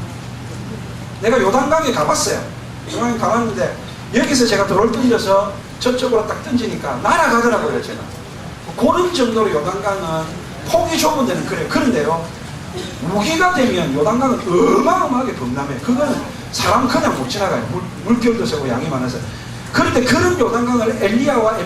내가 요단강에 가봤어요. 요단강에 가봤는데 여기서 제가 돌을 던져서 저쪽으로 딱 던지니까 날아가더라고요. 제가 그런 정도로 요단강은 폭이 좁은 데는 그래요. 그런데요, 우기가 되면 요단강은 어마어마하게 범람해요. 그거는 사람 그냥 못 지나가요. 물결도 세고 양이 많아서. 그런데 그런 요단강을 엘리야와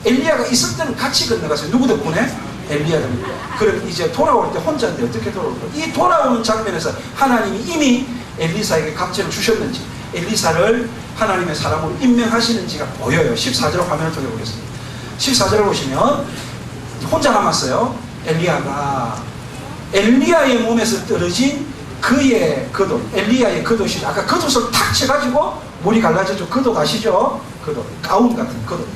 엘리야가 있을 때는 같이 건너갔어요. 누구 덕분에? 엘리야 덕분에. 그럼 이제 돌아올 때 혼자인데 어떻게 돌아올까? 이 돌아오는 장면에서 하나님이 이미 엘리사에게 갑절을 주셨는지, 엘리사를 하나님의 사람으로 임명하시는지가 보여요. 14절 화면을 통해 보겠습니다. 14절을 보시면 혼자 남았어요. 엘리야가 엘리야의 몸에서 떨어진 그의 겉옷, 엘리야의 겉옷이 아까 겉옷을 탁 쳐가지고 물이 갈라졌죠. 겉옷 아시죠? 겉옷, 가운 같은 겉옷.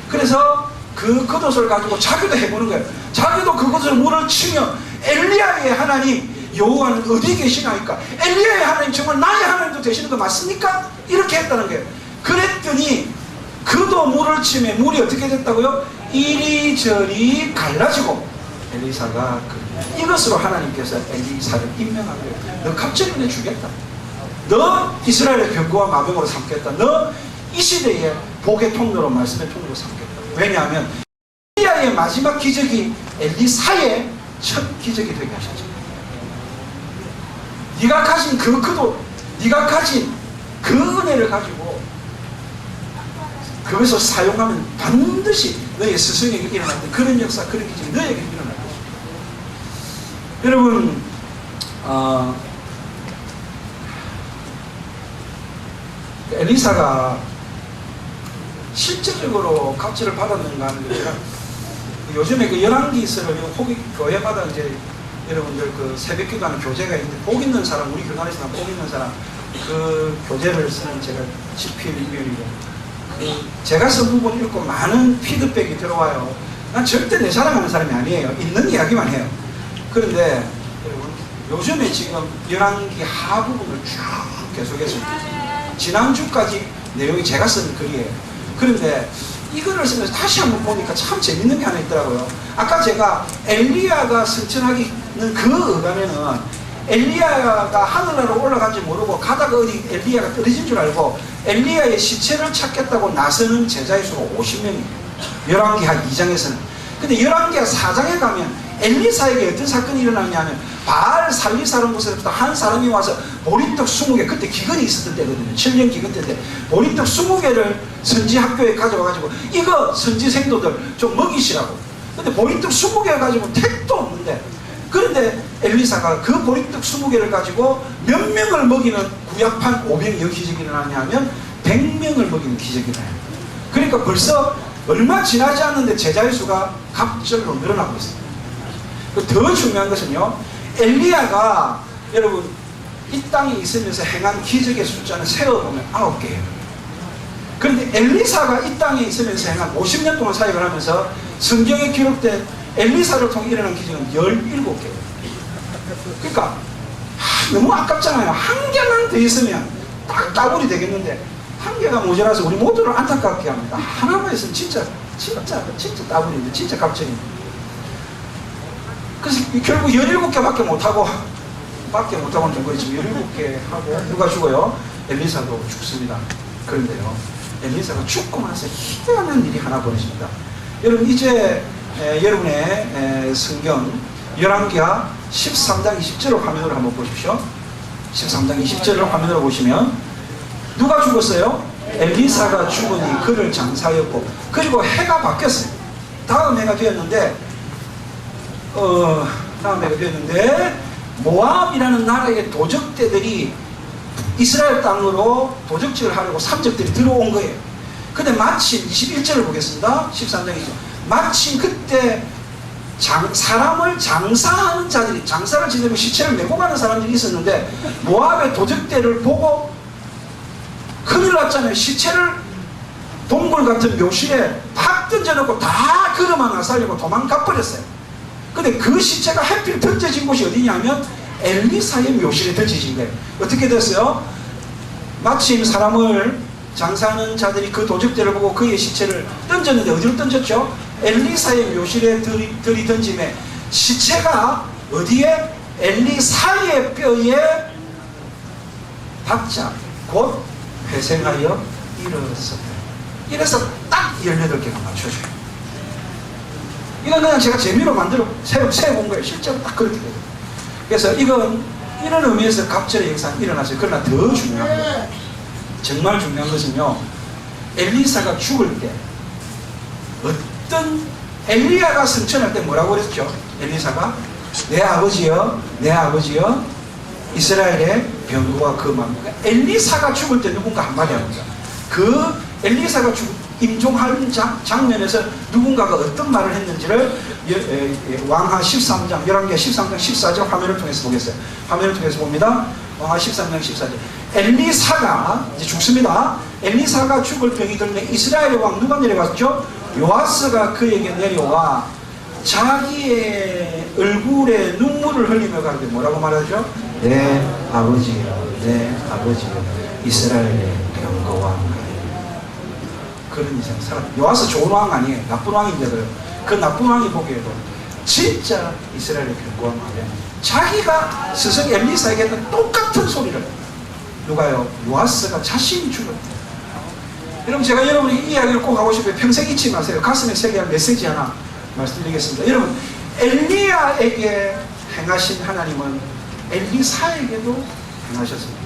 그래서 그 겉옷을 가지고 자기도 해보는 거예요. 자기도 그것을 물을 치며 엘리야의 하나님 여호와는 어디 계시나이까? 엘리야의 하나님 정말 나의 하나님도 되시는 거 맞습니까? 이렇게 했다는 거예요. 그랬더니 그도 물을 치며 물이 어떻게 됐다고요? 이리저리 갈라지고 엘리사가 이것으로 하나님께서 엘리사를 임명한 거예요. 너 갑절을 주겠다. 너 이스라엘의 병거와 마병으로 삼겠다. 너 이 시대의 복의 통로로, 말씀의 통로로 삼겠다. 왜냐하면 엘리야의 마지막 기적이 엘리사의 첫 기적이 되게 하셨죠. 네가 가진 그 겉옷, 네가 가진 그 은혜를 가지고 그것을 사용하면 반드시 너의 스승에게 일어났던 그런 역사, 그런 기적이 너에게 일어날 것입니다. 여러분, 엘리사가 실제적으로 갑절을 받았는가 하는 게, 요즘에 그 열왕기서를 혹이 교회마다 이제 여러분들 그 새벽기도 하는 교재가 있는데, 복 있는 사람, 우리 교단에서 복 있는 사람 그 교재를 쓰는 제가 집필위원이고, 제가 쓴 부분 읽고 많은 피드백이 들어와요. 난 절대 내 자랑하는 사람이 아니에요. 있는 이야기만 해요. 그런데 여러분, 요즘에 지금 열왕기 하부분을 쭉 계속해서 지난주까지 내용이 제가 쓴 글이에요. 그런데 이거를 쓰면서 다시 한번 보니까 참 재밌는 게 하나 있더라고요. 아까 제가 엘리야가 승천하기는 그 어간에는 엘리야가 하늘나라로 올라간지 모르고 가다가 어디 엘리야가 떨어진 줄 알고 엘리야의 시체를 찾겠다고 나서는 제자의 수가 50명이에요. 열왕기하 2장에서는. 근데 열왕기하 4장에 가면 엘리사에게 어떤 사건이 일어나냐면 바알 살리사라는 곳에서부터 한 사람이 와서 보리떡 20개, 그때 기근이 있었던 때거든요. 7년 기근 때인데 보리떡 20개를 선지 학교에 가져와가지고 이거 선지 생도들 좀 먹이시라고. 근데 보리떡 20개 가지고 택도 없는데, 그런데 엘리사가 그 보리떡 20개를 가지고 몇 명을 먹이는 구약판 500여 기적이 일어나냐 하면 100명을 먹이는 기적이 나요. 그러니까 벌써 얼마 지나지 않는데 제자의 수가 갑절로 늘어나고 있습니다. 더 중요한 것은요, 엘리야가 여러분 이 땅에 있으면서 행한 기적의 숫자는 세어보면 9개예요. 그런데 엘리사가 이 땅에 있으면서 행한 50년 동안 사역을 하면서 성경에 기록된 엘리사를 통해 일어난 기적은 17개예요. 그러니까 너무 아깝잖아요. 한 개만 더 있으면 딱 따블이 되겠는데 한 개가 모자라서 우리 모두를 안타깝게 합니다. 하나만 있으면 진짜 따블인데, 진짜 갑절입니다. 그래서 결국 17개밖에 못하고 된 거지. 17개 하고 누가 죽어요? 엘리사도 죽습니다. 그런데요, 엘리사가 죽고 나서 희한한 일이 하나 벌어집니다. 여러분, 이제 여러분의 성경 열왕기하 13장 20절을 화면으로 한번 보십시오. 13장 20절을 화면으로 보시면 누가 죽었어요? 엘리사가 죽으니 그를 장사였고, 그리고 해가 바뀌었어요. 다음 해가 되었는데 모압이라는 나라의 도적대들이 이스라엘 땅으로 도적질을 하려고 삼적들이 들어온 거예요. 근데 마침 21절을 보겠습니다. 13장 20절. 마침 그때 사람을 장사하는 자들이, 장사를 지내고 시체를 메고 가는 사람들이 있었는데, 모압의 도적대를 보고 큰일 났잖아요. 시체를 동굴 같은 묘실에 팍 던져놓고 다 걸음 하나 살려고 도망가 버렸어요. 근데 그 시체가 하필 던져진 곳이 어디냐면 엘리사의 묘실에 던져진 거예요. 어떻게 됐어요? 마침 사람을 장사하는 자들이 그 도적대를 보고 그의 시체를 던졌는데 어디로 던졌죠? 엘리사의 묘실에 들이던짐에 시체가 어디에? 엘리사의 뼈에 박자 곧 회생하여 일어섰다. 이래서 딱 18개가 맞춰져요. 이건 그냥 제가 재미로 만들어 세워본 거예요. 실제로 딱 그렇게 돼요. 그래서 이런 의미에서 갑절의 역사는 일어났어요. 그러나 더 중요한 거, 정말 중요한 것은요, 엘리사가 죽을 때 어떤, 엘리야가 승천할 때 뭐라고 그랬죠? 엘리사가 내 아버지여, 내 아버지여, 이스라엘의 병거와 그 만. 엘리사가 죽을 때 누군가 한마디 합니다. 그 엘리사가 임종하는 장면에서 누군가가 어떤 말을 했는지를 왕하 13장, 열왕기하 13장 14절 화면을 통해서 보겠어요. 화면을 통해서 봅니다. 왕하 13장 14절. 엘리사가 이제 죽습니다. 엘리사가 죽을 병이 들면 이스라엘의 왕 누가 내려갔죠? 요아스가 그에게 내려와 자기의 얼굴에 눈물을 흘리며 가는데 뭐라고 말하죠? 내 아버지여, 내 아버지여, 이스라엘의 병거와 왕. 그런 인생 사람. 요아스 좋은 왕 아니에요. 나쁜 왕인데도요. 그 나쁜 왕이 보기에도 진짜 이스라엘의 병거와 왕이에요. 자기가 스승 엘리사에게 했던 똑같은 소리를, 누가요? 요아스가 자신이 죽을 때. 여러분, 제가 여러분이 이 이야기를 꼭 하고 싶어요. 평생 잊지 마세요. 가슴에 새겨야 할 메시지 하나 말씀드리겠습니다. 여러분, 엘리야에게 행하신 하나님은 엘리사에게도 행하셨습니다.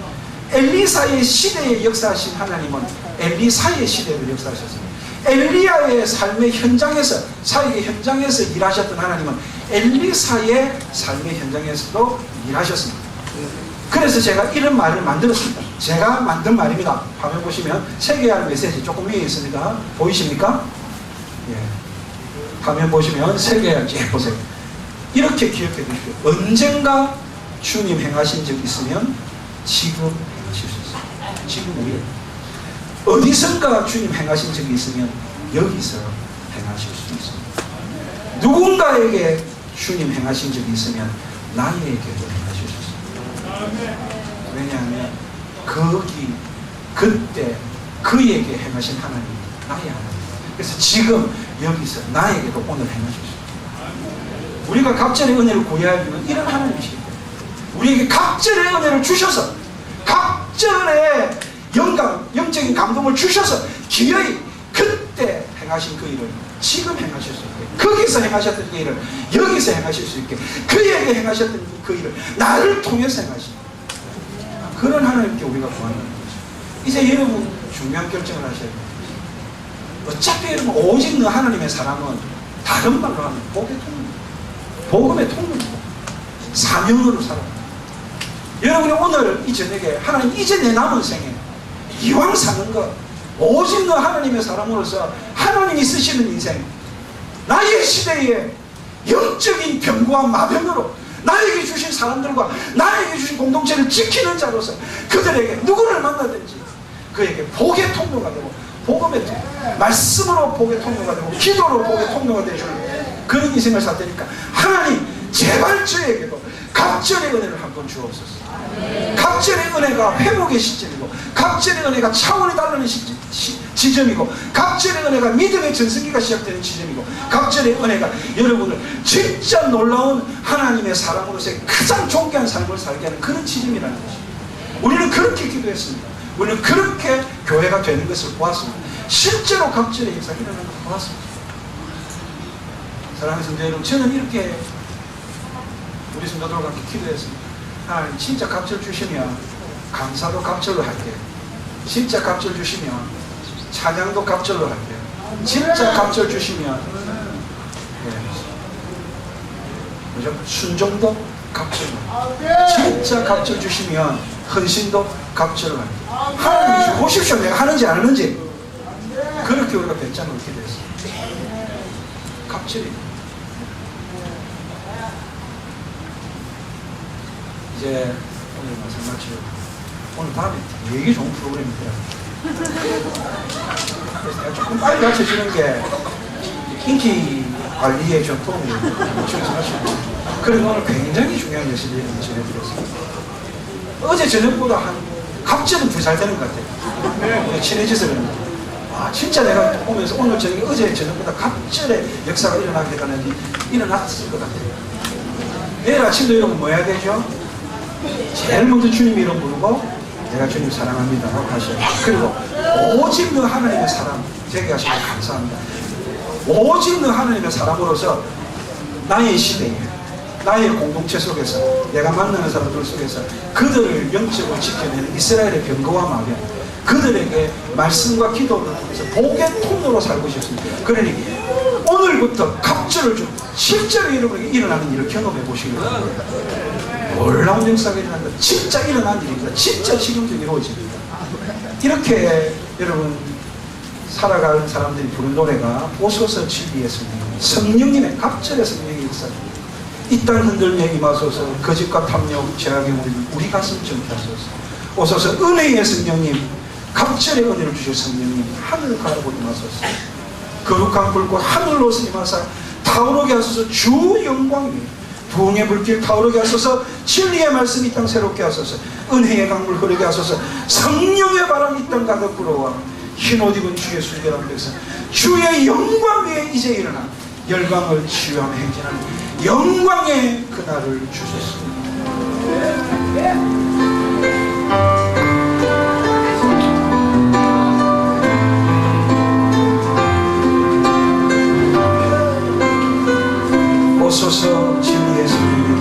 엘리사의 시대에 역사하신 하나님은 엘리사의 시대에도 역사하셨습니다. 엘리야의 삶의 현장에서, 사역의 현장에서 일하셨던 하나님은 엘리사의 삶의 현장에서도 일하셨습니다. 그래서 제가 이런 말을 만들었습니다. 제가 만든 말입니다. 화면 보시면 새겨야 할 메시지 조금 위에 있습니다. 보이십니까? 예. 화면 보시면 새겨야 할지 보세요. 이렇게 기억해 주십시오. 언젠가 주님 행하신 적 있으면 지금 행하실 수 있어요. 지금 우리 어디선가 주님 행하신 적이 있으면 여기서 행하실 수 있습니다. 누군가에게 주님 행하신 적이 있으면 나에게도 행하실 수 있습니다. 왜냐하면 거기 그때 그에게 행하신 하나님이 나의 하나님. 그래서 지금 여기서 나에게도 오늘 행하실 수 있습니다. 우리가 갑절의 은혜를 구해야 할 이유는 이런 하나님이시기 때문에 우리에게 갑절의 은혜를 주셔서, 갑절의 영적인 감동을 주셔서 기어이 그때 행하신 그 일을 지금 행하실 수 있게, 거기서 행하셨던 그 일을 여기서 행하실 수 있게, 그에게 행하셨던 그 일을 나를 통해서 행하신 그런 하나님께 우리가 구하는 거죠. 이제 여러분 중요한 결정을 하셔야 돼요. 어차피 여러분 오직 너 하나님의 사람은 다른 말로 하면 복의 통로입니다. 복음의 통로입니다. 사명으로 살아갑니다. 여러분이 오늘 이 저녁에 하나님 이제 내 남은 생에 이왕 사는 것 오직 너 하나님의 사람으로서 하나님이 쓰시는 인생, 나의 시대에 영적인 병과 마병으로 나에게 주신 사람들과 나에게 주신 공동체를 지키는 자로서 그들에게 누구를 만나든지 그에게 복의 통로가 되고, 복음의 통로, 말씀으로 복의 통로가 되고, 기도로 복의 통로가 되주는 그런 인생을 살때니까 하나님 제발 저에게도 갑절의 은혜를 한번 주옵소서. 갑절의 은혜가 회복의 시점이고, 갑절의 은혜가 차원이 다르는 지점이고, 갑절의 은혜가 믿음의 전승기가 시작되는 지점이고, 갑절의 은혜가 여러분을 진짜 놀라운 하나님의 사람으로서의 가장 존귀한 삶을 살게 하는 그런 지점이라는 것입니다. 우리는 그렇게 기도했습니다. 우리는 그렇게 교회가 되는 것을 보았습니다. 실제로 갑절의 역사가 일어나는 것을 보았습니다. 사랑하는 성도 여러분, 저는 이렇게 우리 성도들과 함께 기도했습니다. 하나님, 진짜 갑절 주시면 감사도 갑절로 할게요. 진짜 갑절 주시면 찬양도 갑절로 할게요. 진짜 갑절 주시면 그죠? 순종도 갑절로 할게요. 진짜 갑절 주시면 헌신도 갑절로 할게요. 하나님이 보십시오. 내가 하는지 안 하는지. 그렇게 우리가 배짱을 기도했습니다. 갑절이. 이제 오늘 말씀 마치고 오늘 다음에 되게 좋은 프로그램이 돼요. 그래서 내가 조금 빨리 가르쳐주는 게 인기 관리에 좀 도움이 되고 그래서 오늘 굉장히 중요한 예시를 전해드렸습니다. 어제 저녁보다 한 갑절은 더 잘 되는 것 같아요. 우리 친해져서 그런가. 아, 진짜 내가 보면서 오늘 저녁에 어제 저녁보다 갑절의 역사가 일어나게 되는 일어났을 것 같아요. 내일 아침도 여러분 뭐 해야 되죠? 제일 먼저 주님 이름 부르고 내가 주님 사랑합니다 하고 하셔요. 그리고 오직 너 하나님의 사람 되게 하시면 감사합니다. 오직 너 하나님의 사람으로서 나의 시대에 나의 공동체 속에서 내가 만나는 사람들 속에서 그들을 영적으로 지켜내는 이스라엘의 병거와 마병, 그들에게 말씀과 기도를 통해서 복의 통로로 살고 싶습니다. 그러니 오늘부터 갑절을 좀 실제로 여러분에게 일어나는 일을 경험해 보시기 바랍니다. 놀라운 역사가 일어난다. 진짜 일어난 일입니다. 진짜 지금도 이루어집니다. 이렇게 여러분 살아가는 사람들이 부른 노래가 오소서 진리의 성령, 성령님의 갑절의 성령의 역사입니다. 이 땅 흔들며 임하소서. 거짓과 탐욕 죄악의 우리 가슴 좀 펴소서. 오소서 은혜의 성령님, 갑절의 은혜를 주실 성령님, 하늘 가르고 임하소서. 거룩한 불꽃 하늘로서 임하사 타오르게 하소서. 주 영광 위에 부흥의 불길 타오르게 하소서. 진리의 말씀 이 땅 새롭게 하소서. 은혜의 강물 흐르게 하소서. 성령의 바람 이 땅 가득 불어와 흰옷 입은 주의 순결한 백성, 주의 영광 위에 이제 일어나 열방을 치유하며 행진하는 영광의 그날을 주셨습니다. 오소서 진리의 성령,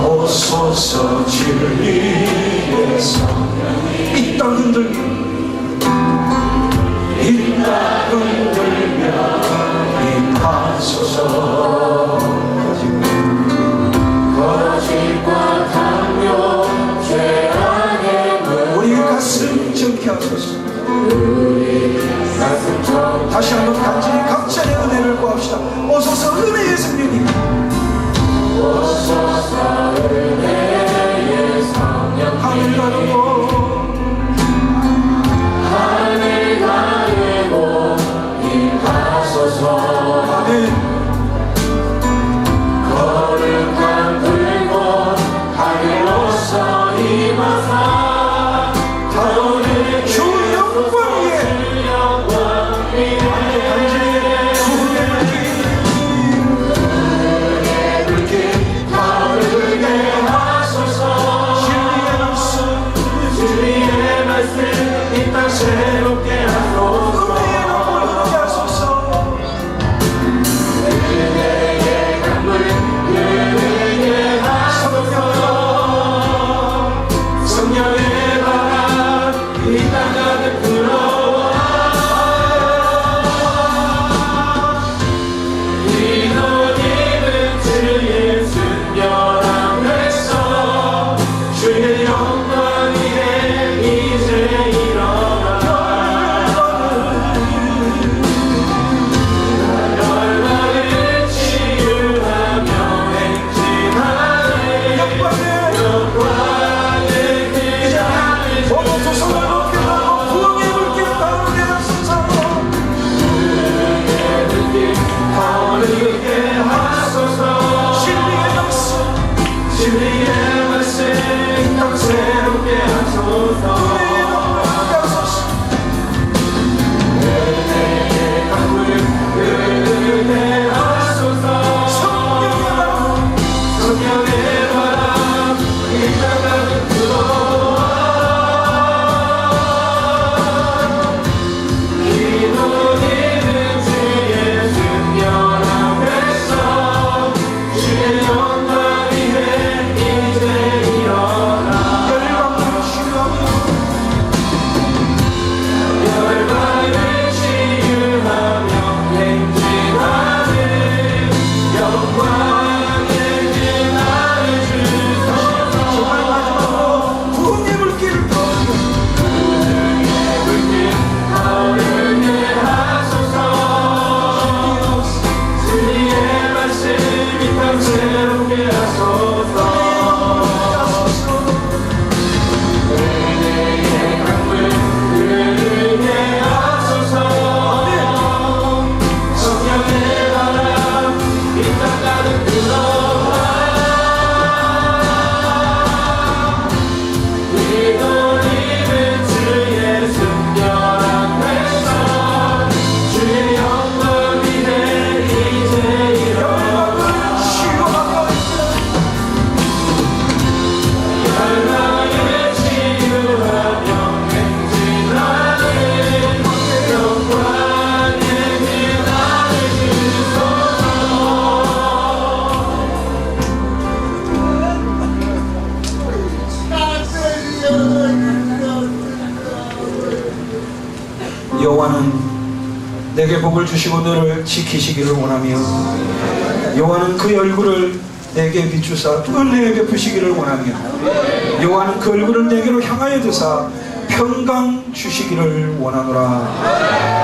오소서 진리의 성령, 이 땅 흔들며 이 땅 흔들며 임하소서. 거짓과 다 여호와는 내게 복을 주시고 너를 지키시기를 원하며 여호와는 그의 얼굴을 내게 비추사 은혜에 베푸시기를 원하며 여호와는 그 얼굴을 내게로 향하여 드사 평강 주시기를 원하노라.